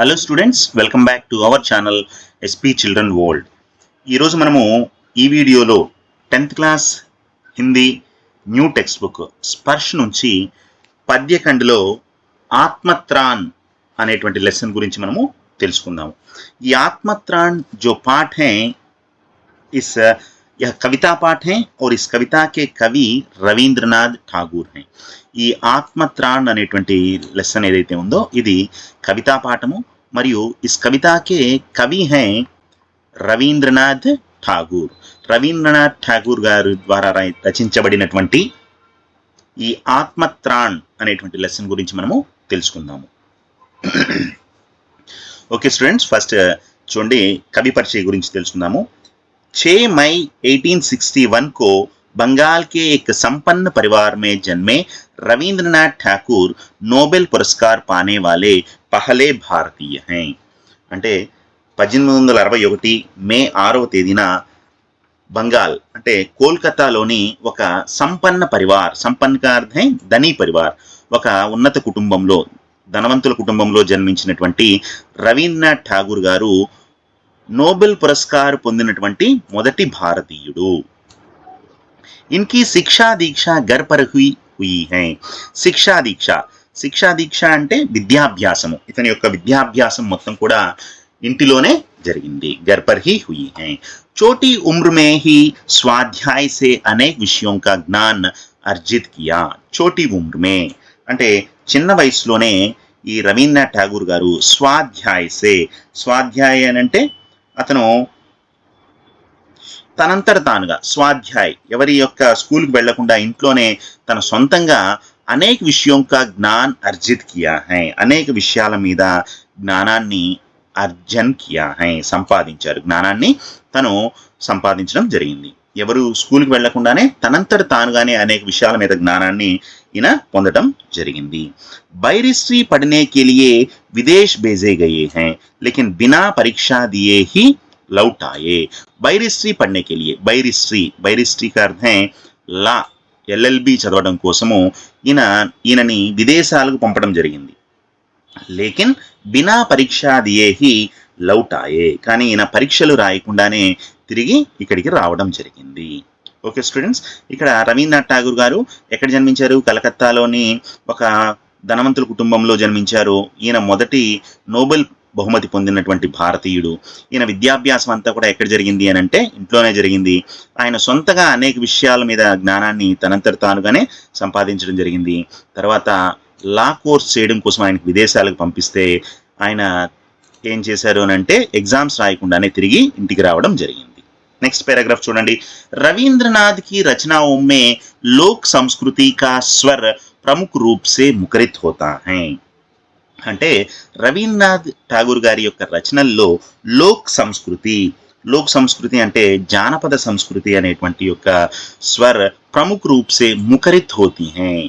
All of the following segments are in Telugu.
Hello students, welcome back to our channel SP children world. ఈరోజు మనము ఈ వీడియోలో 10th class Hindi new text book Sparsh నుంచి పద్యఖండ్లో ఆత్మత్రాన్ అనేటువంటి లెసన్ గురించి మనము తెలుసుకుందాము. ఈ ఆత్మత్రాన్ जो पाठ है यह कविता पाठ है और इस कविता के कवि రవీంద్రనాథ్ ఠాగూర్ हैं. ఈ ఆత్మత్రాన్ అనేటువంటి లెసన్ ఏదైతే ఉందో ఇది కవితా పాఠము మరియు ఇస్ కవితాకే కవి హై రవీంద్రనాథ్ ఠాగూర్. రవీంద్రనాథ్ ఠాగూర్ గారి ద్వారా రచించబడినటువంటి ఈ ఆత్మత్రాన్ అనేటువంటి లెసన్ గురించి మనము తెలుసుకుందాము. ఓకే స్టూడెంట్స్, ఫస్ట్ చూడండి కవి పరిచయ గురించి తెలుసుకుందాము. 6 मई 1861 को बंगाल के एक संपन्न परिवार में जन्मे रविंद्रनाथ ठाकुर नोबेल पुरस्कार पाने वाले पहले भारतीय हैं. అంటే 1861 మే 6వ తేదీన బంగాల్ అంటే కోల్కతాలోని ఒక సంపన్న పరివార్, సంపన్న అర్థం ధనీ పరివార్, ఒక ఉన్నత కుటుంబంలో ధనవంతుల కుటుంబంలో జన్మించినటువంటి రవీంద్రనాథ్ ఠాగూర్ గారు నోబెల్ పురస్కార్ పొందినటువంటి మొదటి భారతీయుడు. ఇన్కి శిక్షా దీక్ష ఘర్ పర్ హుయి హై. శిక్షా దీక్ష అంటే విద్యాభ్యాసము. ఇతని యొక్క విద్యాభ్యాసం మొత్తం కూడా ఇంటిలోనే జరిగింది. ఘర్ పర్ హీ హుయి హై. छोटी उम्र में ही स्वाध्याय से अनेक विषयों का ज्ञान अर्जित किया. छोटी उम्र में అంటే చిన్న వయసులోనే ఈ రవీంద్రనాథ్ ఠాగూర్ గారు స్వాధ్యాయ అంటే అతను తనంతట తానుగా స్వాధ్యాయ్, ఎవరి యొక్క స్కూల్కి వెళ్లకుండా ఇంట్లోనే తన సొంతంగా అనేక విషయం కా జ్ఞాన్ అర్జిత్ కియా హై. అనేక విషయాల మీద జ్ఞానాన్ని అర్జన్ కియా హై, సంపాదించారు. జ్ఞానాన్ని తను సంపాదించడం జరిగింది. ఎవరు స్కూల్కి వెళ్లకుండానే తనంతట తానుగానే అనేక విషయాల మీద జ్ఞానాన్ని ఈయన పొందడం జరిగింది. बैरिस्ट्री पढ़ने के लिए विदेश भेजे गए हैं लेकिन बिना परीक्षा दिए ही लौट आए. बैरिस्ट्री पढ़ने के लिए, बैरिस्ट्री का अर्थ है లా, ఎల్ఎల్బి చదవడం కోసము ఈయనని విదేశాలకు పంపడం జరిగింది. లేకిన్ బినా పరీక్షా దియే హి లౌట్ ఆయే, కానీ ఈయన పరీక్షలు రాయకుండానే తిరిగి ఇక్కడికి రావడం జరిగింది. ఓకే స్టూడెంట్స్, ఇక్కడ రవీంద్రనాథ్ ఠాగూర్ గారు ఎక్కడ జన్మించారు? కలకత్తాలోని ఒక ధనవంతుల కుటుంబంలో జన్మించారు. ఈయన మొదటి నోబెల్ బహుమతి పొందినటువంటి భారతీయుడు. ఈయన విద్యాభ్యాసం అంతా కూడా ఎక్కడ జరిగింది అని అంటే ఇంట్లోనే జరిగింది. ఆయన సొంతగా అనేక విషయాల మీద జ్ఞానాన్ని తనంతట తానుగానే సంపాదించడం జరిగింది. తర్వాత లా కోర్స్ చేయడం కోసం ఆయనకు విదేశాలకు పంపిస్తే ఆయన ఏం చేశారు అని అంటే ఎగ్జామ్స్ రాయకుండానే తిరిగి ఇంటికి రావడం జరిగింది. నెక్స్ట్ पैराग्राफ చూడండి. రవీంద్రనాథ్ की रचनाओं में लोक संस्कृति का स्वर प्रमुख रूप से मुखरित होता है. అంటే రవీంద్రనాథ్ ఠాగూర్ గారి యొక్క రచనల్లో లోక్ సంస్కృతి అంటే జానపద సంస్కృతి అనేటువంటి యొక్క స్వర్ ప్రముఖ రూప్ సే ముఖరిత్ హోతీ హై.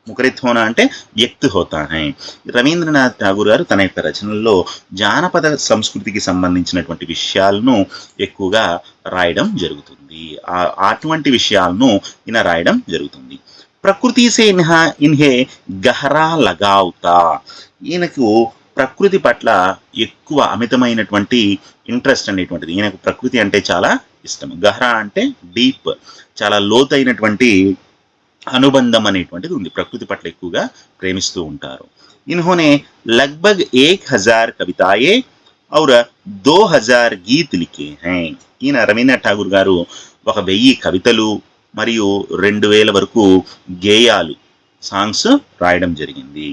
ముఖరిత్ హోనా అంటే వ్యక్తి హోతా హై. రవీంద్రనాథ్ ఠాగూర్ గారు తన యొక్క రచనల్లో జానపద సంస్కృతికి సంబంధించినటువంటి విషయాలను ఎక్కువగా రాయడం జరుగుతుంది. అటువంటి విషయాలను ఈయన రాయడం జరుగుతుంది. ప్రకృతి సే ఇన్హే గహరా లగావుతా. ఈయనకు ప్రకృతి పట్ల ఎక్కువ అమితమైనటువంటి ఇంట్రెస్ట్ అనేటువంటిది. ఈయనకు ప్రకృతి అంటే చాలా ఇష్టం. గహరా అంటే డీప్, చాలా లోతైనటువంటి అనుబంధం అనేటువంటిది ఉంది. ప్రకృతి పట్ల ఎక్కువగా ప్రేమిస్తూ ఉంటారు. ఇన్హోనే లగ్భగ్ 1000 కవితాయే ఔర్ 2000 గీత్ లిఖే హై. ఈయన రవీంద్రనాథ్ ఠాగూర్ గారు 1000 కవితలు మరియు 2000 వరకు గేయాలు, సాంగ్స్ రాయడం జరిగింది.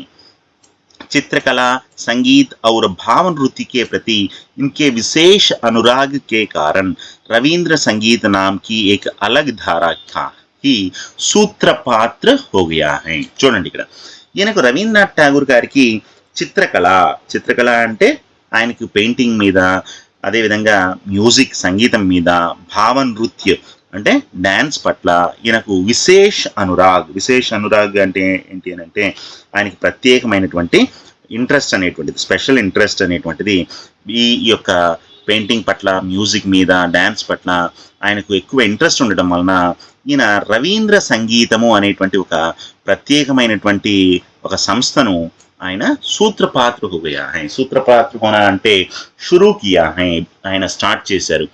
चित्रकला, संगीत और भाव नृत्य के प्रति इनके विशेष अनुराग के कारण रविंद्र संगीत नाम की एक अलग धारा का ही सूत्रपात्र हो गया है. చూడండి ఇక్కడ ఈయనకు రవీంద్రనాథ్ ఠాగూర్ గారికి చిత్రకళ అంటే ఆయనకు పెయింటింగ్ మీద, అదేవిధంగా మ్యూజిక్ సంగీతం మీద, భావ నృత్య అంటే డ్యాన్స్ పట్ల ఈయనకు విశేష అనురాగ్ అంటే ఏంటి అని అంటే ఆయనకి ప్రత్యేకమైనటువంటి ఇంట్రెస్ట్ అనేటువంటిది, స్పెషల్ ఇంట్రెస్ట్ అనేటువంటిది ఈ యొక్క పెయింటింగ్ పట్ల, మ్యూజిక్ మీద, డ్యాన్స్ పట్ల ఆయనకు ఎక్కువ ఇంట్రెస్ట్ ఉండడం వలన ఈయన రవీంద్ర సంగీతము అనేటువంటి ఒక ప్రత్యేకమైనటువంటి ఒక సంస్థను ఆయన సూత్రపాత్ర हो गया है సూత్రపాత్ర होना అంటే షురూ కియా है ఆయన స్టార్ట్ చేశారు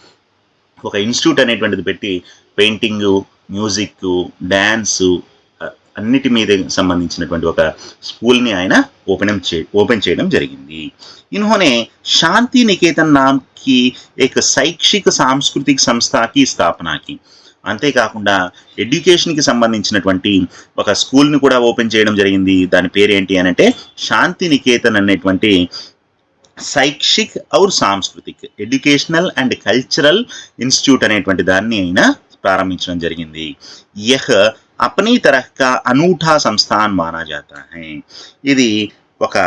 ఒక ఇన్స్టిట్యూట్ అనేటువంటిది పెట్టి పెయింటింగ్ మ్యూజిక్ డ్యాన్సు అన్నిటి మీద సంబంధించినటువంటి ఒక స్కూల్ని ఆయన ఓపెన్ చేయడం జరిగింది इन्होंने शांति निकेतन नाम की एक शैक्षिक सांस्कृतिक संस्था की स्थापना की అంతేకాకుండా ఎడ్యుకేషన్కి సంబంధించినటువంటి ఒక స్కూల్ని కూడా ఓపెన్ చేయడం జరిగింది దాని పేరు ఏంటి అని అంటే శాంతి నికేతన్ అనేటువంటి శైక్షిక్ और सांस्कृतिक ఎడ్యుకేషనల్ అండ్ కల్చరల్ ఇన్స్టిట్యూట్ అనేటువంటి దాన్ని ఆయన ప్రారంభించడం జరిగింది यह अपनी तरह का अनूठा संस्थान माना जाता है ఇది ఒక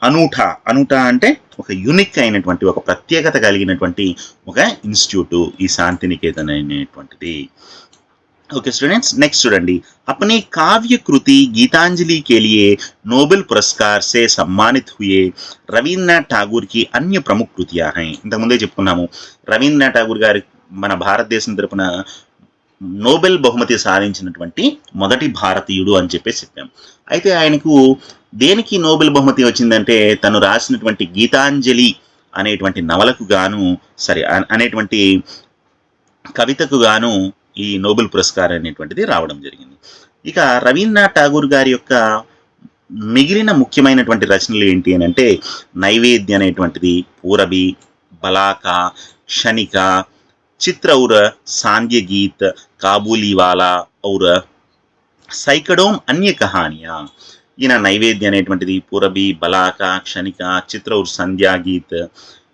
అనూఠా అంటే ఒక యూనిక్ అయినటువంటి ఒక ప్రత్యేకత కలిగినటువంటి ఒక ఇన్స్టిట్యూట్ ఈ శాంతినికేతన్ అనేటువంటిది ओके स्टूडेंट्स नेक्स्ट చూడండి अपनी काव्य कृति गीतांजलि के लिए नोबेल पुरस्कार से सम्मानित हुए रवींद्रनाथ ఠాగూర్ की अन्य प्रमुख कृतियां हैं ఇంతకుముందే చెప్పుకున్నాము రవీంద్రనాథ్ ఠాగూర్ గారి మన భారతదేశం తరపున నోబెల్ బహుమతి సాధించినటువంటి మొదటి భారతీయుడు అని చెప్పేసి చెప్పాం అయితే ఆయనకు దేనికి నోబెల్ బహుమతి వచ్చిందంటే తను రాసినటువంటి గీతాంజలి అనేటువంటి నవలకు గాను అనేటువంటి కవితకు గాను ఈ నోబెల్ పురస్కారం అనేటువంటిది రావడం జరిగింది ఇక రవీంద్రనాథ్ ఠాగూర్ గారి యొక్క మిగిలిన ముఖ్యమైనటువంటి రచనలు ఏంటి అని అంటే నైవేద్య అనేటువంటిది పూరబి బలాక క్షణిక चित्र और सांध्य गीत काबुली वाला और सैकड़ों अन्य कहानियां ఈయన నైవేద్య అనేటువంటిది పూరబి బలాక క్షణిక చిత్ర और సంధ్యా గీత్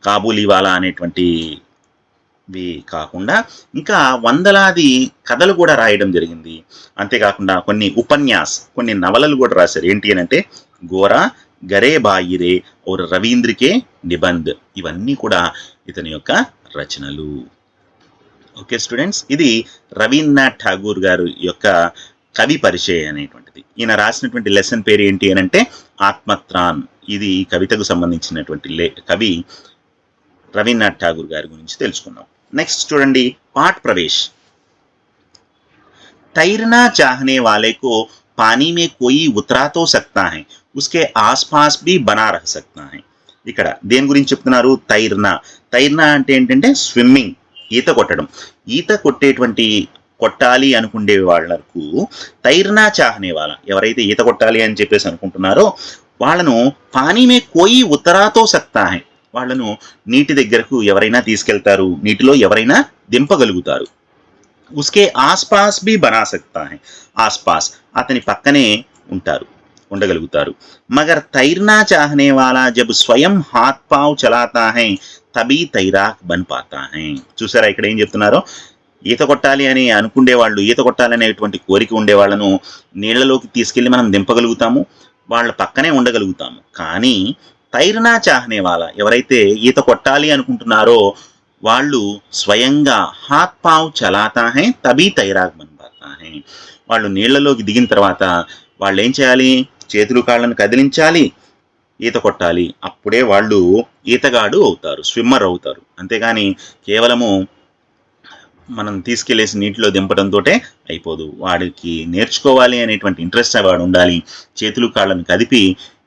కాబూలీ వాలా అనేటువంటివి కాకుండా ఇంకా వందలాది కథలు కూడా రాయడం జరిగింది అంతేకాకుండా కొన్ని నవలలు కూడా రాశారు ఏంటి అని అంటే గోరా గరే బాయిరే और రవీంద్రకే నిబంధ్ ఇవన్నీ కూడా ఇతని యొక్క రచనలు ఓకే స్టూడెంట్స్ ఇది రవీంద్రనాథ్ ఠాగూర్ గారు యొక్క కవి పరిచయం అనేటువంటిది ఈయన రాసినటువంటి లెసన్ పేరు ఏంటి అని అంటే ఆత్మత్రాన్ ఇది ఈ కవితకు సంబంధించినటువంటి కవి రవీంద్రనాథ్ ఠాగూర్ గారి గురించి తెలుసుకున్నాం నెక్స్ట్ చూడండి పాఠ్ ప్రవేశ్ तैरना चाहने वाले को पानी में कोई उतरा तो सकता है उसके आसपास भी बना रह सकता है ఇక్కడ దేని గురించి చెప్తున్నారు తైర్నా అంటే ఏంటంటే స్విమ్మింగ్ ఈత కొట్టాలి అనుకునే వాళ్లకు తైర్నా చాహనే వాళ్ళ ఎవరైతే ఈత కొట్టాలి అని చెప్పేసి అనుకుంటున్నారో వాళ్ళను పానీ మే కోయి ఉత్తరాతో సక్తా హై వాళ్ళను నీటి దగ్గరకు ఎవరైనా తీసుకెళ్తారు నీటిలో ఎవరైనా దింపగలుగుతారు ఉస్కే ఆస్పాస్ బి బనా సక్తా హై ఆస్పాస్ అతని పక్కనే ఉండగలుగుతారు మగర్ తైర్నా చాహనే వాలా జబ్ స్వయం హాత్ పావ్ చలాతా హై తబీ తైరాక్ బన్ పాతా హై చూసారా ఇక్కడ ఏం చెప్తున్నారో ఈత కొట్టాలి అని అనుకునే వాళ్ళు ఈత కొట్టాలనేటువంటి కోరిక ఉండే వాళ్ళను నీళ్లలోకి తీసుకెళ్లి మనం దింపగలుగుతాము వాళ్ళ పక్కనే ఉండగలుగుతాము కానీ తైర్నా చాహనే వాళ్ళ ఎవరైతే ఈత కొట్టాలి అనుకుంటున్నారో వాళ్ళు స్వయంగా హాత్ పావ్ చలాతా హై తబీ తైరాక్ బన్ పాతా హై వాళ్ళు నీళ్లలోకి దిగిన తర్వాత వాళ్ళు ఏం చేయాలి చేతులు కాళ్ళను కదిలించాలి ఈత కొట్టాలి అప్పుడే వాళ్ళు ఈతగాడు అవుతారు స్విమ్మర్ అవుతారు అంతేగాని కేవలము మనం తీసుకెళ్లేసి నీటిలో దింపడంతో అయిపోదు వాడికి నేర్చుకోవాలి అనేటువంటి ఇంట్రెస్ట్ వాడు ఉండాలి చేతులు కాళ్ళను కదిపి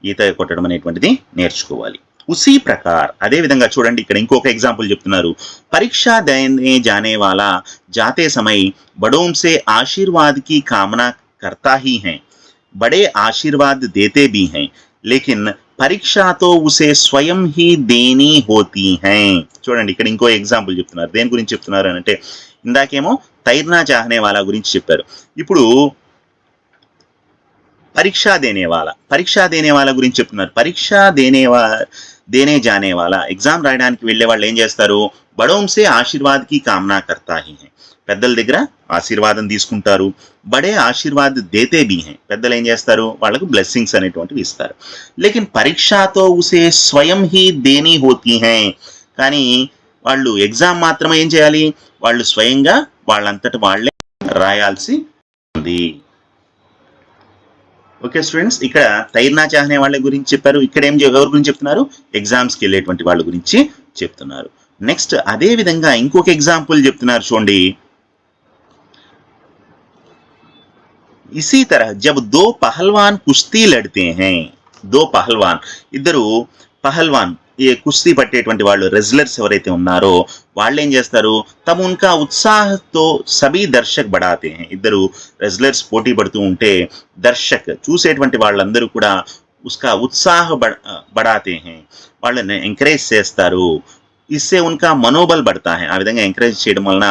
ఈత కొట్టడం అనేటువంటిది నేర్చుకోవాలి उसी प्रकार అదే విధంగా చూడండి ఇక్కడ ఇంకొక ఎగ్జాంపుల్ చెప్తున్నారు परीक्षा देने जाने वाला जाते समय बड़ों से आशीर्वाद की कामना करता ही है बड़े आशीर्वाद देते भी हैं लेकिन परीक्षा तो उसे स्वयं ही देनी होती है చూడండి ఇక్కడ ఇంకో ఎగ్జాంపుల్ చెప్తున్నారు దేని గురించి చెప్తున్నారు అంటే ఇందాకేమో తైర్నా చాహనే వాలా గురించి చెప్పారు ఇప్పుడు పరీక్షా దేనే వాలా గురించి చెప్తున్నారు పరీక్షా దేనే జానే వాలా ఎగ్జామ్ రాయడానికి వెళ్ళే వాళ్ళు ఏం చేస్తారు బడోం సే ఆశీర్వాద్ కి కామనా కర్తా హీ హై పెద్దల దగ్గర ఆశీర్వాదం తీసుకుంటారు బడే ఆశీర్వాద్ దేతే భీ హై పెద్దలు ఏం చేస్తారు వాళ్ళకు బ్లెస్సింగ్స్ అనేటువంటివి ఇస్తారు లేకిన్ పరీక్షతో ఉసే స్వయం హీ దేని హోతీ హై కానీ వాళ్ళు ఎగ్జామ్ మాత్రమే ఏం చేయాలి వాళ్ళు స్వయంగా వాళ్ళంతటి వాళ్ళే రాయాల్సి ఉంది ఓకే స్టూడెంట్స్ ఇక్కడ తైర్నా చాహనే వాళ్ళ గురించి చెప్పారు ఇక్కడ ఎవరి గురించి చెప్తున్నారు ఎగ్జామ్స్కి వెళ్ళేటువంటి వాళ్ళ గురించి చెప్తున్నారు నెక్స్ట్ అదే విధంగా ఇంకొక ఎగ్జాంపుల్ చెప్తున్నారు చూడండి इसी तरह जब दो पहलवान कुश्ती लड़ते हैं దో పహల్వాన్, ఇద్దరు పహల్వాన్, ఈ కుస్తీ పట్టేటువంటి వాళ్ళు రెజ్లర్స్ ఎవరైతే ఉన్నారో వాళ్ళు ఏం చేస్తారు, తమ ఉన్కా ఉత్సాహతో సభీ దర్శక్ బడాతే హై, ఇద్దరు రెజ్లర్స్ పోటీ పడుతూ ఉంటే దర్శక్ చూసేటువంటి వాళ్ళందరూ కూడా ఉస్కా ఉత్సాహ బడాతే హై, వాళ్ళని ఎంకరేజ్ చేస్తారు. ఇస్సే ఉన్కా మనోబల్ బడతా హై, ఆ విధంగా ఎంకరేజ్ చేయడం వలన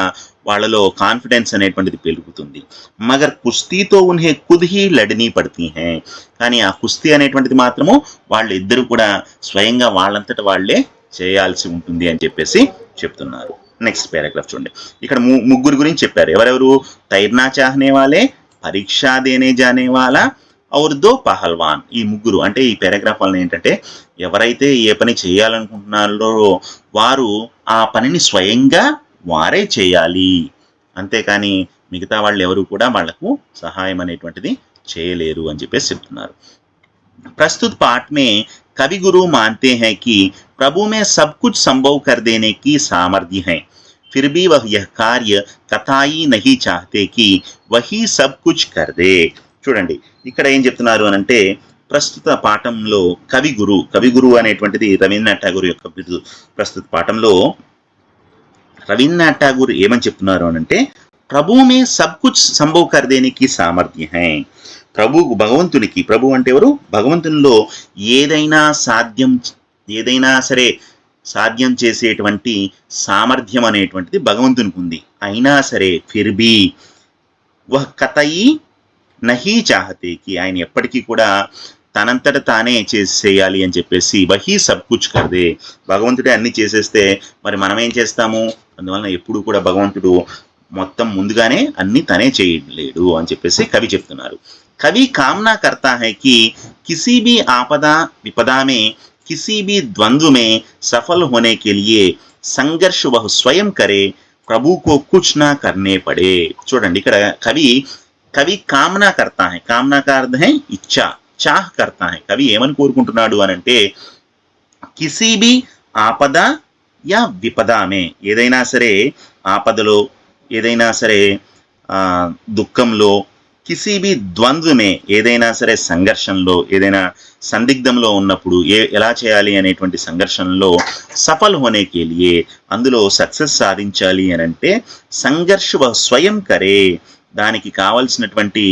వాళ్ళలో కాన్ఫిడెన్స్ అనేటువంటిది పెరుగుతుంది. మగర్ కుస్తీతో ఉన్హే ఖుద్ హీ లడనీ పడతీ హై, కానీ ఆ కుస్తీ అనేటువంటిది మాత్రము వాళ్ళు ఇద్దరు కూడా స్వయంగా వాళ్ళంతట వాళ్ళే చేయాల్సి ఉంటుంది అని చెప్పేసి చెప్తున్నారు. నెక్స్ట్ పారాగ్రాఫ్ చూడండి. ఇక్కడ ముగ్గురు గురించి చెప్పారు. ఎవరెవరు, తైర్నా చాహనే వాలే, పరీక్షా దేనే జానే వాలా ఔర్ దో పహల్వాన్. ఈ ముగ్గురు అంటే ఈ పారాగ్రాఫ్ వలన ఏంటంటే ఎవరైతే ఏ పని చేయాలనుకుంటున్నారో వారు ఆ పనిని స్వయంగా వారే చేయాలి, అంతేకాని మిగతా వాళ్ళు ఎవరు కూడా వాళ్లకు సహాయం అనేటువంటిది చేయలేరు అని చెప్పేసి చెప్తున్నారు. प्रस्तुत पाठ में कवि गुरु मानते हैं कि प्रभु में सब कुछ संभव कर देने की सामर्थ्य है, फिर भी वह यह कार्य कतई नहीं चाहते कि वही सब कुछ कर दे. చూడండి ఇక్కడ ఏం చెప్తున్నారు అని అంటే, ప్రస్తుత పాఠంలో కవి గురు అనేటువంటిది రవీంద్రనాథ్ ఠాగూర్ యొక్క బిరుదు. ప్రస్తుత పాఠంలో రవీంద్రనాథ్ ఠాగూర్ ఏమని చెప్తున్నారు అని అంటే, ప్రభు మే సబ్ కుచ్ సంభవ్ కర్ దేనికి సామర్థ్య హై, భగవంతునికి, ప్రభు అంటే ఎవరు, భగవంతునిలో ఏదైనా సరే సాధ్యం చేసేటువంటి సామర్థ్యం అనేటువంటిది భగవంతునికి ఉంది. అయినా సరే ఫిర్ భీ వహ్ కతయి నహీ చాహతేకి, ఆయన ఎప్పటికీ కూడా తనంతట తానే చేసేయాలి అని చెప్పేసి వహీ సబ్ కుచ్ కర్దే, భగవంతుడే అన్ని చేసేస్తే మరి మనం ఏం చేస్తాము, అందువలన ఎప్పుడు కూడా భగవంతుడు మొత్తం ముందుగానే అన్ని తనే చేయలేడు అని చెప్పేసి కవి చెప్తున్నారు. कवि कामना करता है कि किसी भी आपदा विपदा में, किसी भी द्वंद्व में सफल होने के लिए संघर्ष वह स्वयं करे, प्रभु को कुछ ना करने पड़े. చూడండి ఇక్కడ కవి కామనా కర్తా హై, కామనా కా అర్థం హై ఇచ్చా, చాహ్ కర్తా హై. కవి ఏమని కోరుకుంటున్నాడు అని అంటే, కిసీ బి ఆపద యా విపదా మే, ఏదైనా సరే ఆపదలో, ఏదైనా సరే దుఃఖంలో, కిసీ బి ద్వంద్వమే, ఏదైనా సరే సంఘర్షణలో, ఏదైనా సందిగ్ధంలో ఉన్నప్పుడు ఎలా చేయాలి అనేటువంటి సంఘర్షణలో సఫల్ హోనే కే లియే, అందులో సక్సెస్ సాధించాలి అని అంటే సంఘర్ష స్వయం కరే, దానికి కావలసినటువంటి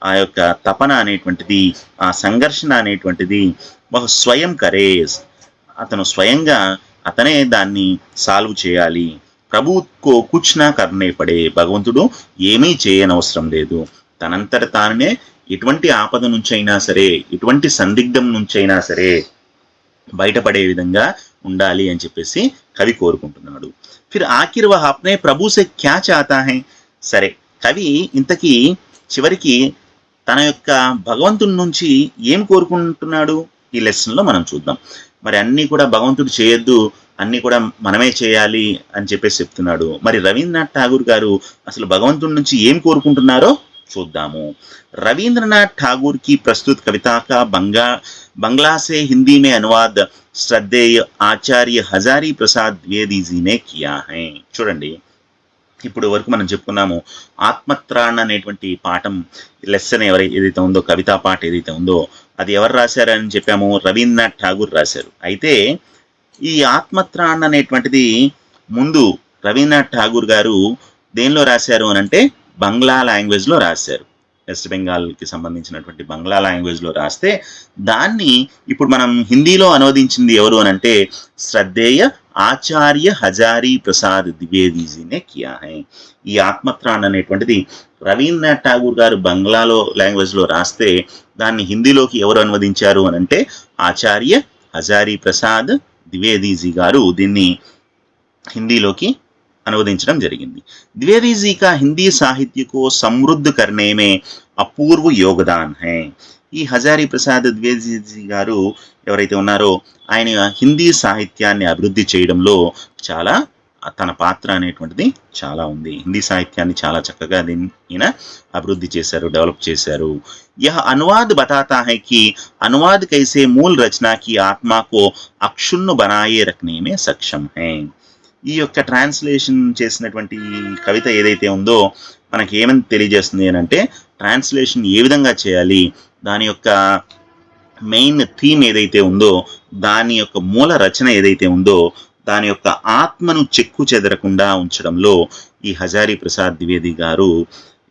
ఆ యొక్క తపన అనేటువంటిది, ఆ సంఘర్షణ అనేటువంటిది స్వయం కరే, అతను స్వయంగా అతనే దాన్ని సాల్వ్ చేయాలి. ప్రభుకో కుచ్ నా కర్నే పడే, భగవంతుడు ఏమీ చేయనవసరం లేదు, తనంతట తానే ఎటువంటి ఆపద నుంచైనా సరే, ఎటువంటి సందిగ్ధం నుంచైనా సరే బయటపడే విధంగా ఉండాలి అని చెప్పేసి కవి కోరుకుంటున్నాడు. ఫిర్ ఆఖిర్ వహ్ అప్నే ప్రభు సే క్యా చాతా హై, సరే కవి ఇంతకీ చివరికి తన యొక్క భగవంతుడి నుంచి ఏం కోరుకుంటున్నాడు ఈ లెసన్లో మనం చూద్దాం. మరి అన్నీ కూడా భగవంతుడు చేయొద్దు, అన్నీ కూడా మనమే చేయాలి అని చెప్పేసి చెప్తున్నాడు. మరి రవీంద్రనాథ్ ఠాగూర్ గారు అసలు భగవంతుడి నుంచి ఏం కోరుకుంటున్నారో చూద్దాము. रविंद्रनाथ ठाकुर की प्रस्तुत कविता का बंगला से हिंदी में अनुवाद श्रद्धेय आचार्य हजारी प्रसाद द्विवेदी जी ने किया है. చూడండి ఇప్పుడు వరకు మనం చెప్పుకున్నాము, ఆత్మత్రాణ అనేటువంటి పాఠం లెసన్ ఏదైతే ఉందో, కవితా పాట ఏదైతే ఉందో అది ఎవరు రాశారని చెప్పాము, రవీంద్రనాథ్ ఠాగూర్ రాశారు. అయితే ఈ ఆత్మత్రాణ అనేటువంటిది ముందు రవీంద్రనాథ్ ఠాగూర్ గారు దేనిలో రాశారు అని అంటే బంగ్లా లాంగ్వేజ్లో రాశారు. వెస్ట్ బెంగాల్కి సంబంధించినటువంటి బంగ్లా లాంగ్వేజ్లో రాస్తే దాన్ని ఇప్పుడు మనం హిందీలో అనువదించింది ఎవరు అని అంటే శ్రద్ధేయ ఆచార్య హజారీ ప్రసాద్ ద్వివేదీజీనే కియా హై. ఈ ఆత్మత్రాణ అనేటువంటిది రవీంద్రనాథ్ ఠాగూర్ గారు బంగ్లాలో లాంగ్వేజ్లో రాస్తే దాన్ని హిందీలోకి ఎవరు అనువదించారు అని అంటే ఆచార్య హజారీ ప్రసాద్ ద్వివేదీజీ గారు దీన్ని హిందీలోకి అనువదించడం జరిగింది. द्विवेदी जी का हिंदी साहित्य को समृद्ध करने में अपूर्व योगदान है. ఈ హజారీ ప్రసాద్ ద్వివేదీ గారు ఎవరైతే ఉన్నారో ఆయన హిందీ సాహిత్యాన్ని అభివృద్ధి చేయడంలో చాలా తన పాత్ర అనేటువంటిది చాలా ఉంది. హిందీ సాహిత్యాన్ని చాలా చక్కగా ఈయన అభివృద్ధి చేశారు, డెవలప్ చేశారు. यह अनुवाद बताता है कि अनुवाद कैसे मूल रचना की आत्मा को अक्षुण्ण बनाए रखने में सक्षम है. ఈ యొక్క ట్రాన్స్లేషన్ చేసినటువంటి కవిత ఏదైతే ఉందో మనకి ఏమని తెలియజేస్తుంది అని అంటే ట్రాన్స్లేషన్ ఏ విధంగా చేయాలి, దాని యొక్క మెయిన్ థీమ్ ఏదైతే ఉందో, దాని యొక్క మూల రచన ఏదైతే ఉందో, దాని యొక్క ఆత్మను చెక్కు చెదరకుండా ఉంచడంలో ఈ హజారీ ప్రసాద్ ద్వివేది గారు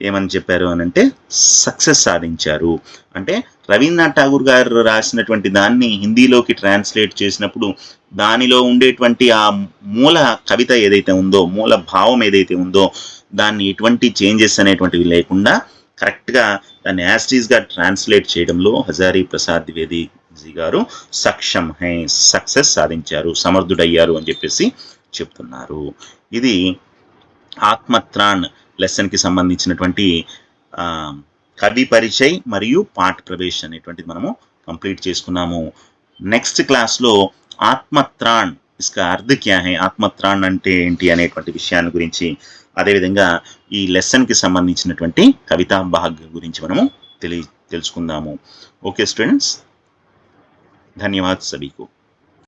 ఏమని చెప్పారు అనంటే సక్సెస్ సాధించారు. అంటే రవీంద్రనాథ్ ఠాగూర్ గారు రాసినటువంటి దాన్ని హిందీలోకి ట్రాన్స్లేట్ చేసినప్పుడు దానిలో ఉండేటువంటి ఆ మూల కవిత ఏదైతే ఉందో, మూల భావం ఏదైతే ఉందో, దాన్ని ఎటువంటి చేంజెస్ అనేటువంటివి లేకుండా కరెక్ట్గా దాన్ని యాస్టీస్గా ట్రాన్స్లేట్ చేయడంలో హజారీ ప్రసాద్ ద్వివేది గారు సక్సెస్ సాధించారు, సమర్థుడయ్యారు అని చెప్పేసి చెప్తున్నారు. ఇది ఆత్మత్రాణ్ లెసన్కి సంబంధించినటువంటి కవి పరిచయ్ మరియు పాఠ ప్రవేశ్ అనేటువంటిది మనము కంప్లీట్ చేసుకున్నాము. నెక్స్ట్ క్లాస్లో ఆత్మత్రాణ్ ఇస్కా అర్థ క్యా హై, ఆత్మత్రాణ్ అంటే ఏంటి అనేటువంటి విషయాన్ని గురించి, అదేవిధంగా ఈ లెసన్కి సంబంధించినటువంటి కవితా భాగ్ గురించి మనము తెలుసుకుందాము. ఓకే స్టూడెంట్స్, ధన్యవాద్ సభీకు.